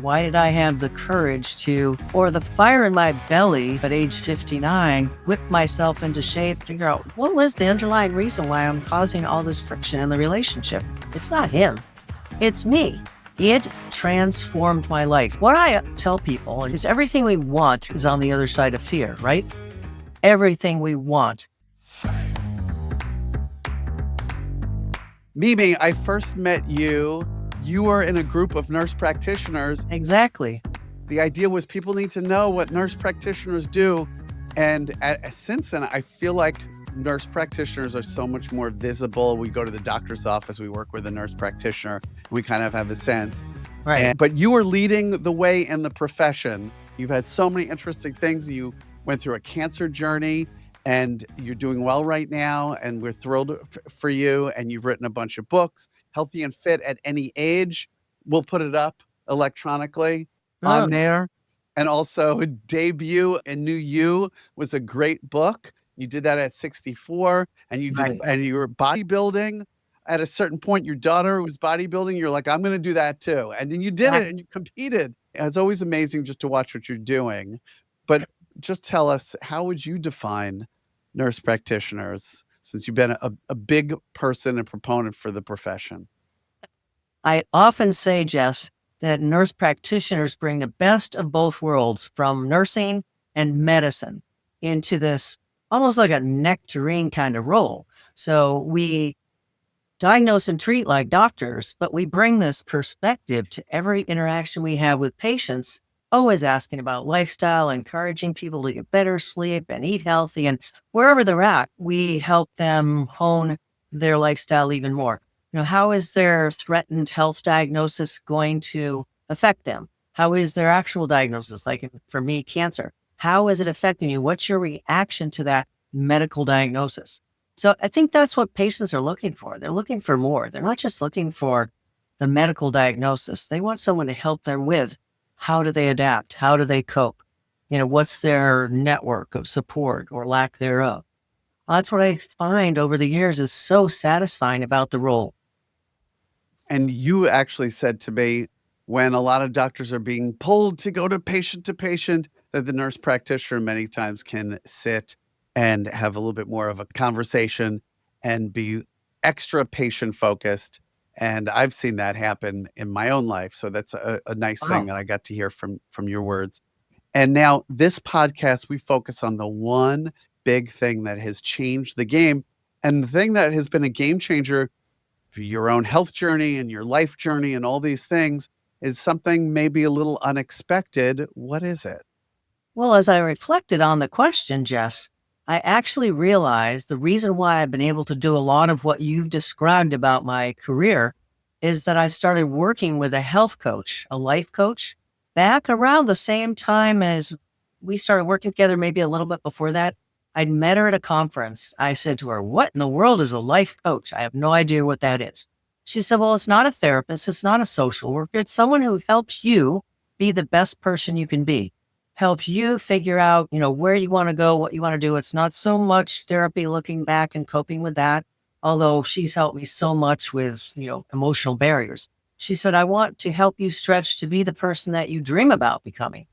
Why did I have the courage to, or the fire in my belly at age 59, whip myself into shape, figure out what was the underlying reason why I'm causing all this friction in the relationship? It's not him, it's me. It transformed my life. What I tell people is everything we want is on the other side of fear, right? Everything we want. Mimi, I first met you. You were in a group of nurse practitioners. Exactly. The idea was people need to know what nurse practitioners do. And since then, I feel like nurse practitioners are so much more visible. We go to the doctor's office, we work with a nurse practitioner, we kind of have a sense. Right. But you are leading the way in the profession. You've had so many interesting things. You went through a cancer journey and you're doing well right now. And we're thrilled for you. And you've written a bunch of books, Healthy and Fit at Any Age. We'll put it up electronically on there. And also Debut and New You was a great book. You did that at 64 and you did, Right. and you were bodybuilding. At a certain point, your daughter was bodybuilding. You're like, I'm going to do that too. And then you did it and you competed. And it's always amazing just to watch what you're doing. But just tell us, how would you define nurse practitioners since you've been a big person and proponent for the profession? I often say, Jess, that nurse practitioners bring the best of both worlds from nursing and medicine into this almost like a nectarine kind of role. So we diagnose and treat like doctors, but we bring this perspective to every interaction we have with patients, always asking about lifestyle, encouraging people to get better sleep and eat healthy. And wherever they're at, we help them hone their lifestyle even more. How is their threatened health diagnosis going to affect them? How is their actual diagnosis? Like for me, cancer. How is it affecting you? What's your reaction to that medical diagnosis? So I think that's what patients are looking for. They're looking for more. They're not just looking for the medical diagnosis. They want someone to help them with how do they adapt? How do they cope? What's their network of support or lack thereof? That's what I find over the years is so satisfying about the role. And you actually said to me, when a lot of doctors are being pulled to go to patient, that the nurse practitioner many times can sit and have a little bit more of a conversation and be extra patient focused. And I've seen that happen in my own life. So that's a nice thing that I got to hear from your words. And now this podcast, we focus on the one big thing that has changed the game. And the thing that has been a game changer for your own health journey and your life journey and all these things is something maybe a little unexpected. What is it? Well, as I reflected on the question, Jess, I actually realized the reason why I've been able to do a lot of what you've described about my career is that I started working with a health coach, a life coach, back around the same time as we started working together, maybe a little bit before that. I'd met her at a conference. I said to her, "What in the world is a life coach? I have no idea what that is." She said, "Well, it's not a therapist. It's not a social worker. It's someone who helps you be the best person you can be. Helps you figure out, where you want to go, what you want to do. It's not so much therapy looking back and coping with that, although she's helped me so much with, emotional barriers." She said, "I want to help you stretch to be the person that you dream about becoming."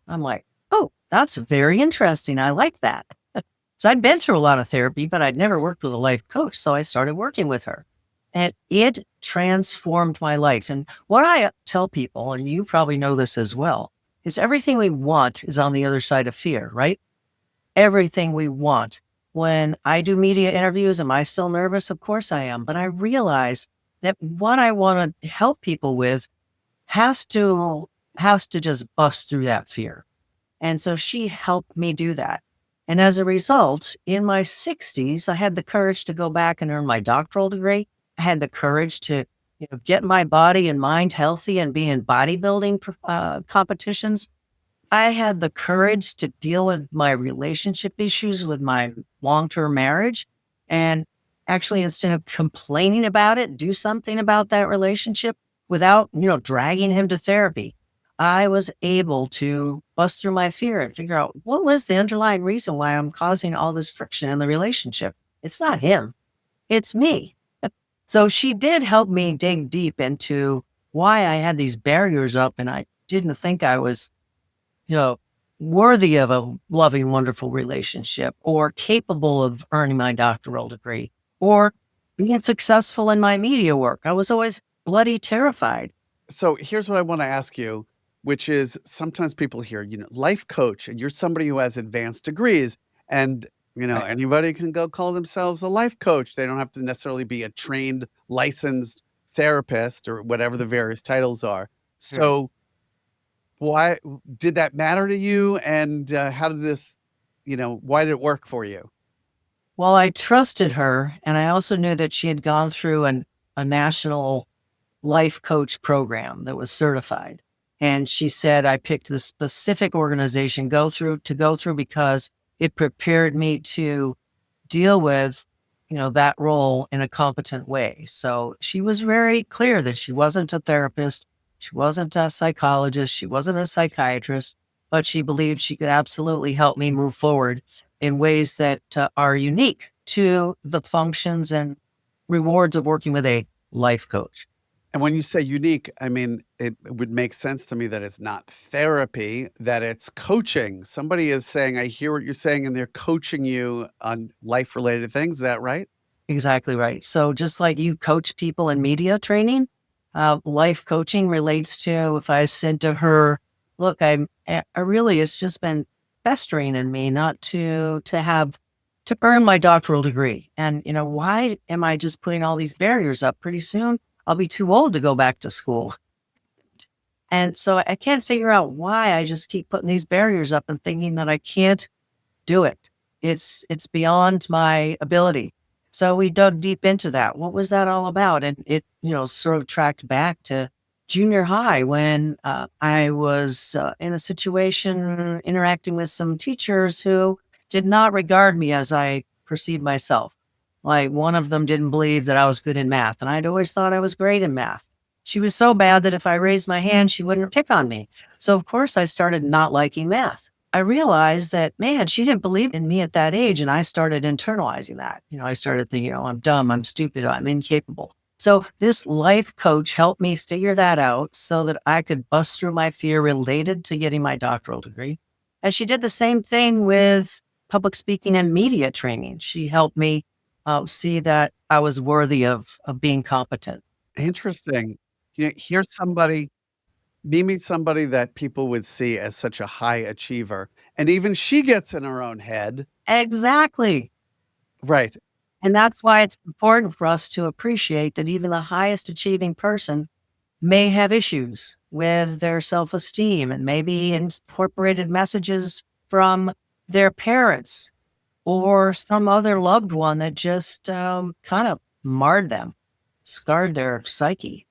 I'm like, "Oh, that's very interesting. I like that." So I'd been through a lot of therapy, but I'd never worked with a life coach. So I started working with her and it transformed my life. And what I tell people, and you probably know this as well, is everything we want is on the other side of fear, right? Everything we want. When I do media interviews, am I still nervous? Of course I am. But I realize that what I want to help people with has to just bust through that fear. And so she helped me do that. And as a result, in my 60s, I had the courage to go back and earn my doctoral degree. I had the courage to get my body and mind healthy and be in bodybuilding competitions. I had the courage to deal with my relationship issues with my long-term marriage. And actually, instead of complaining about it, do something about that relationship without, dragging him to therapy. I was able to bust through my fear and figure out what was the underlying reason why I'm causing all this friction in the relationship. It's not him, it's me. So she did help me dig deep into why I had these barriers up and I didn't think I was, you know, worthy of a loving, wonderful relationship or capable of earning my doctoral degree or being successful in my media work. I was always bloody terrified. So here's what I want to ask you, which is sometimes people hear, life coach, and you're somebody who has advanced degrees, and Right. anybody can go call themselves a life coach. They don't have to necessarily be a trained, licensed therapist or whatever the various titles are. Right. So why did that matter to you? And how did this, why did it work for you? Well, I trusted her, and I also knew that she had gone through a national life coach program that was certified. And she said I picked the specific organization go through because it prepared me to deal with, that role in a competent way. So she was very clear that she wasn't a therapist, she wasn't a psychologist, she wasn't a psychiatrist, but she believed she could absolutely help me move forward in ways that are unique to the functions and rewards of working with a life coach. And when you say unique, I mean, it would make sense to me that it's not therapy, that it's coaching. Somebody is saying, I hear what you're saying, and they're coaching you on life related things. Is that right? Exactly right. So just like you coach people in media training, life coaching relates to if I said to her, "Look, I really it's just been festering in me not to earn my doctoral degree, and why am I just putting all these barriers up? Pretty soon I'll be too old to go back to school, and so I can't figure out why I just keep putting these barriers up and thinking that I can't do it. It's beyond my ability." So we dug deep into that. What was that all about? And it, sort of tracked back to junior high when I was in a situation interacting with some teachers who did not regard me as I perceived myself. Like one of them didn't believe that I was good in math, and I'd always thought I was great in math. She was so bad that if I raised my hand, she wouldn't pick on me. So, of course, I started not liking math. I realized that, man, she didn't believe in me at that age. And I started internalizing that. I started thinking, I'm dumb, I'm stupid, I'm incapable. So this life coach helped me figure that out so that I could bust through my fear related to getting my doctoral degree. And she did the same thing with public speaking and media training. She helped me see that I was worthy of being competent. Interesting. Here's somebody, Mimi's somebody that people would see as such a high achiever. And even she gets in her own head. Exactly. Right. And that's why it's important for us to appreciate that even the highest achieving person may have issues with their self esteem and maybe incorporated messages from their parents or some other loved one that just kind of marred them, scarred their psyche.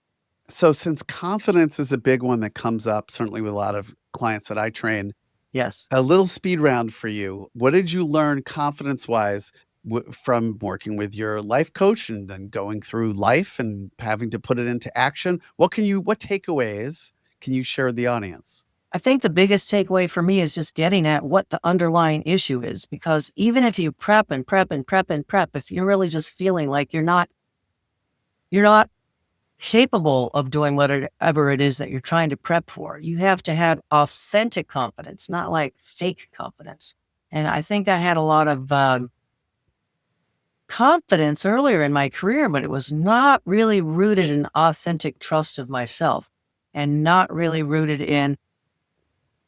So since confidence is a big one that comes up, certainly with a lot of clients that I train, Yes. a little speed round for you. What did you learn confidence-wise from working with your life coach and then going through life and having to put it into action? What takeaways can you share with the audience? I think the biggest takeaway for me is just getting at what the underlying issue is, because even if you prep and prep and prep and prep, if you're really just feeling like you're not capable of doing whatever it is that you're trying to prep for. You have to have authentic confidence, not like fake confidence. And I think I had a lot of confidence earlier in my career, but it was not really rooted in authentic trust of myself and not really rooted in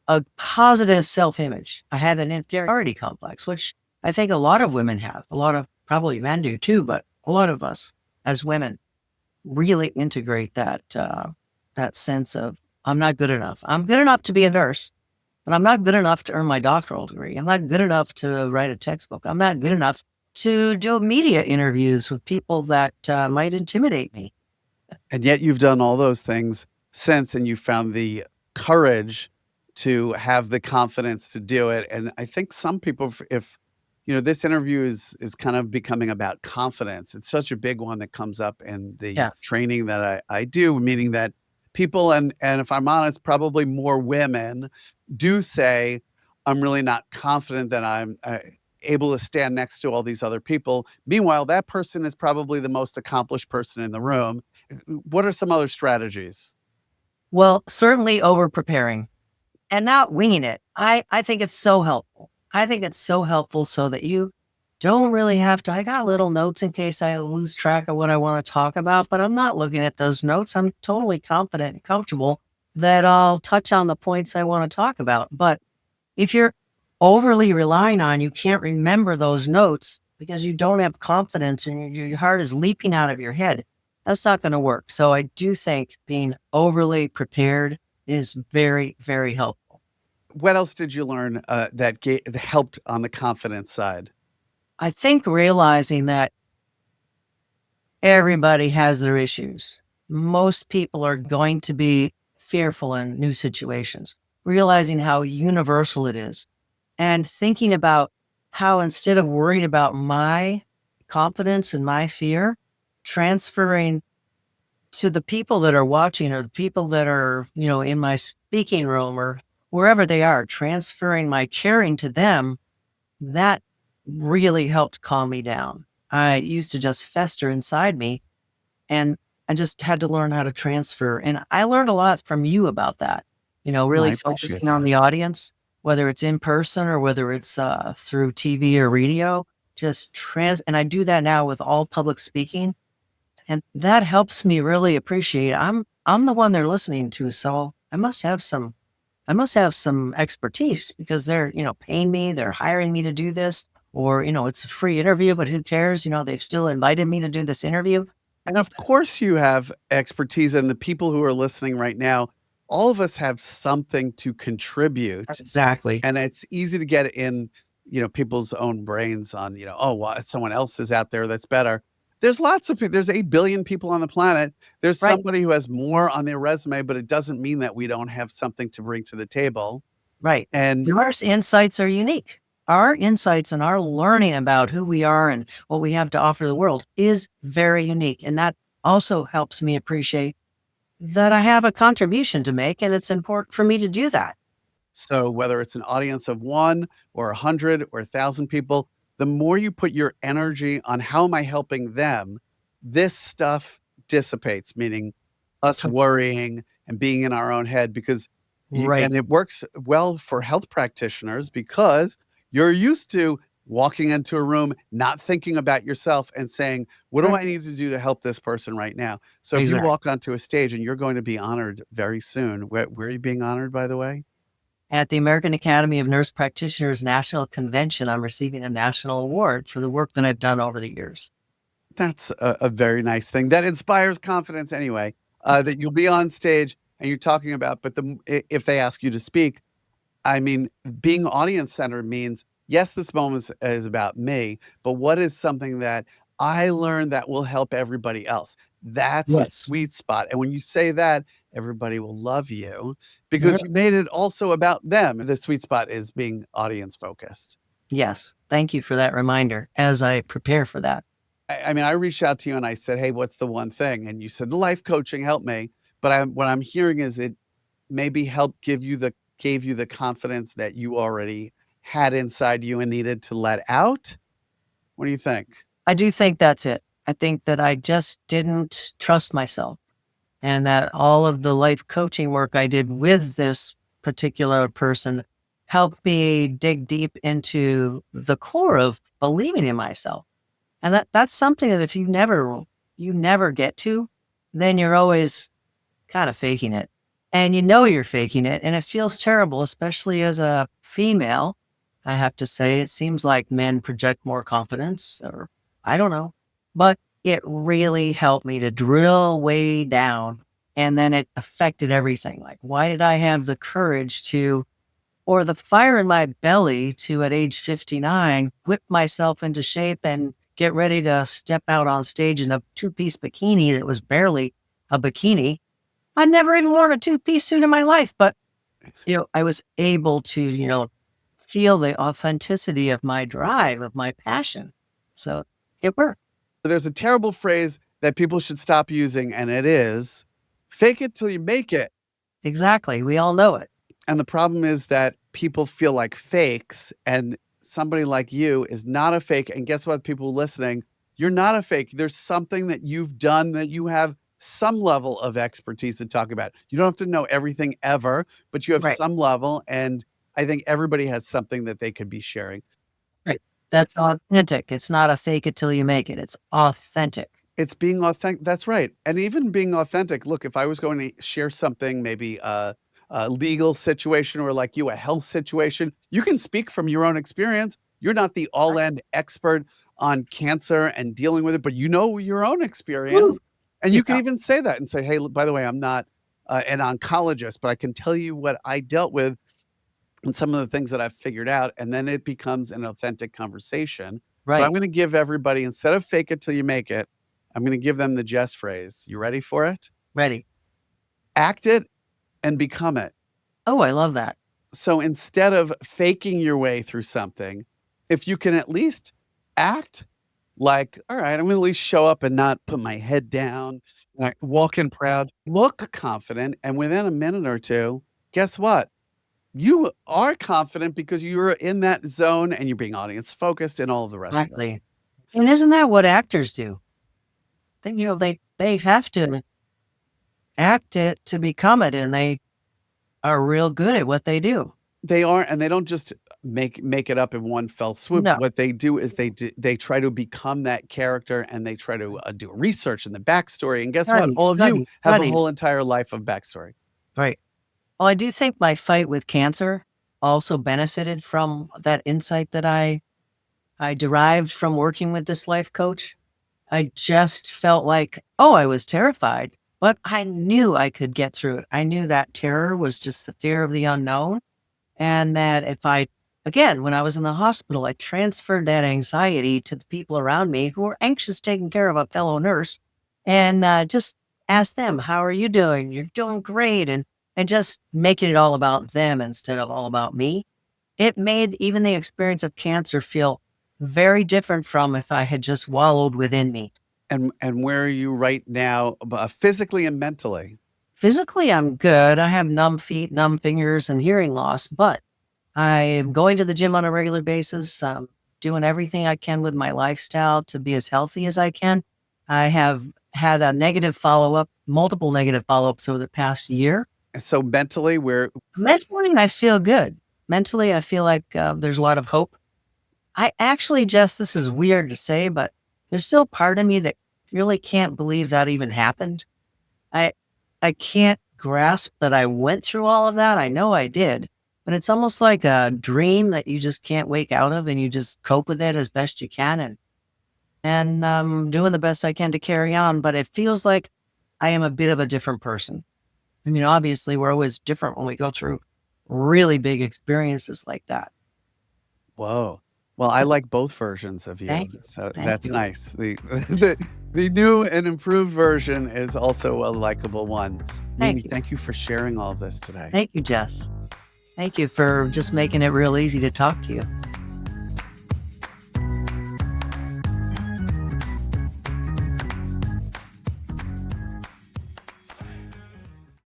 a positive self image. I had an inferiority complex, which I think a lot of women have. A lot of probably men do too, but a lot of us as women really integrate that sense of I'm not good enough. I'm good enough to be a nurse, but I'm not good enough to earn my doctoral degree. I'm not good enough to write a textbook. I'm not good enough to do media interviews with people that might intimidate me. And yet you've done all those things since, and you found the courage to have the confidence to do it. And I think some people, if this interview is kind of becoming about confidence. It's such a big one that comes up in the Yes. training that I do, meaning that people, and if I'm honest, probably more women do say, I'm really not confident that I'm able to stand next to all these other people. Meanwhile, that person is probably the most accomplished person in the room. What are some other strategies? Well, certainly over preparing and not winging it. I think it's so helpful. I think it's so helpful so that you don't really have to. I got little notes in case I lose track of what I want to talk about, but I'm not looking at those notes. I'm totally confident and comfortable that I'll touch on the points I want to talk about. But if you're overly relying on, you can't remember those notes because you don't have confidence and your heart is leaping out of your head. That's not going to work. So I do think being overly prepared is very, very helpful. What else did you learn that helped on the confidence side? I think realizing that everybody has their issues. Most people are going to be fearful in new situations, realizing how universal it is and thinking about how instead of worrying about my confidence and my fear, transferring to the people that are watching or the people that are, in my speaking room or wherever they are, transferring my caring to them, that really helped calm me down. I used to just fester inside me and I just had to learn how to transfer. And I learned a lot from you about that, I really appreciate focusing on that. the audience, whether it's in person or whether it's through TV or radio, and I do that now with all public speaking. And that helps me really appreciate I'm the one they're listening to. So I must have some expertise because they're, paying me, they're hiring me to do this, or, it's a free interview, but who cares? They've still invited me to do this interview. And of course, you have expertise, and the people who are listening right now, all of us have something to contribute. Exactly. And it's easy to get in, people's own brains on, oh, well, someone else is out there that's better. There's lots of people. There's 8 billion people on the planet. There's Right. somebody who has more on their resume, but it doesn't mean that we don't have something to bring to the table. Right. And Our insights are unique. Our insights and our learning about who we are and what we have to offer the world is very unique. And that also helps me appreciate that I have a contribution to make. And it's important for me to do that. so whether it's an audience of 1 or 100 or 1,000 people, the more you put your energy on how am I helping them, this stuff dissipates, meaning us To- worrying and being in our own head because you Right. and it works well for health practitioners because you're used to walking into a room, not thinking about yourself and saying, "What do Right. I need to do to help this person right now?" So if you Exactly. walk onto a stage and you're going to be honored very soon, where are you being honored, by the way? At the American Academy of Nurse Practitioners National Convention, I'm receiving a national award for the work that I've done over the years. That's a very nice thing. That inspires confidence anyway, that you'll be on stage and you're talking about, but if they ask you to speak, I mean, being audience centered means, yes, this moment is about me, but what is something that I learned that will help everybody else? That's the Yes. sweet spot. And when you say that, everybody will love you Mhm. because you made it also about them. The sweet spot is being audience focused. Yes. Thank you for that reminder as I prepare for that. I mean, I reached out to you and I said, "Hey, what's the one thing?" And you said, "The life coaching helped me." But what I'm hearing is it maybe helped gave you the confidence that you already had inside you and needed to let out? What do you think? I do think that's it. I think that I just didn't trust myself and that all of the life coaching work I did with this particular person helped me dig deep into the core of believing in myself. And that's something that if you never get to, then you're always kind of faking it. And you're faking it and it feels terrible, especially as a female. I have to say, it seems like men project more confidence, or I don't know, but it really helped me to drill way down. And then it affected everything. Like, why did I have the courage or the fire in my belly to, at age 59, whip myself into shape and get ready to step out on stage in a two-piece bikini that was barely a bikini. I never even worn a two-piece suit in my life, but, I was able to, feel the authenticity of my drive, of my passion. So it worked. There's a terrible phrase that people should stop using, and it is, "Fake it till you make it." Exactly. We all know it. And the problem is that people feel like fakes, and somebody like you is not a fake. And guess what, people listening? You're not a fake. There's something that you've done that you have some level of expertise to talk about. You don't have to know everything ever, but you have Right. some level, and I think everybody has something that they could be sharing. Right. That's authentic. It's not a fake it till you make it. It's authentic. It's being authentic. That's right. And even being authentic. Look, if I was going to share something, maybe a legal situation or like you, a health situation, you can speak from your own experience. You're not the all Right. end expert on cancer and dealing with it, but you know your own experience. Woo. And you can Yeah. even say that and say, hey, by the way, I'm not an oncologist, but I can tell you what I dealt with and some of the things that I've figured out. And then it becomes an authentic conversation. But I'm Right. going to give everybody, instead of fake it till you make it, I'm going to give them the Jess phrase. You ready for it? Ready. Act it and become it. Oh, I love that. So instead of faking your way through something, if you can at least act like, all right, I'm going to at least show up and not put my head down, like walk in proud, look confident. And within a minute or two, guess what? You are confident because you're in that zone and you're being audience focused and all of the rest of it. Exactly. And isn't that what actors do? They have to act it to become it, and they are real good at what they do. They are, and they don't just make it up in one fell swoop. No. What they do is they try to become that character, and they try to do research in the backstory. And guess what? Study, All of you study, have a study. whole entire life of backstory. Right. Well, I do think my fight with cancer also benefited from that insight that I derived from working with this life coach. I just felt like, oh, I was terrified, but I knew I could get through it. I knew that terror was just the fear of the unknown. And that if I, again, when I was in the hospital, I transferred that anxiety to the people around me who were anxious taking care of a fellow nurse and just asked them, how are you doing? You're doing great. And just making it all about them instead of all about me. It made even the experience of cancer feel very different from if I had just wallowed within me. And where are you right now, physically and mentally? Physically, I'm good. I have numb feet, numb fingers, and hearing loss, but I am going to the gym on a regular basis, doing everything I can with my lifestyle to be as healthy as I can. I have had a negative follow-up, multiple negative follow-ups over the past year. So mentally, where Mentally, I feel good. Mentally, I feel like there's a lot of hope. I actually just, this is weird to say, but there's still part of me that really can't believe that even happened. I I can't grasp that I went through all of that. I know I did, but it's almost like a dream that you just can't wake out of, and you just cope with it as best you can, and doing the best I can to carry on. But it feels like I am a bit of a different person. I mean, obviously, we're always different when we go through really big experiences like that. whoa. Well, I like both versions of you, Thank you. so Thank that's you. nice. The new and improved version is also a likable one. Mimi, Thank you. thank you for sharing all of this today. Thank you, Jess. Thank you for just making it real easy to talk to you.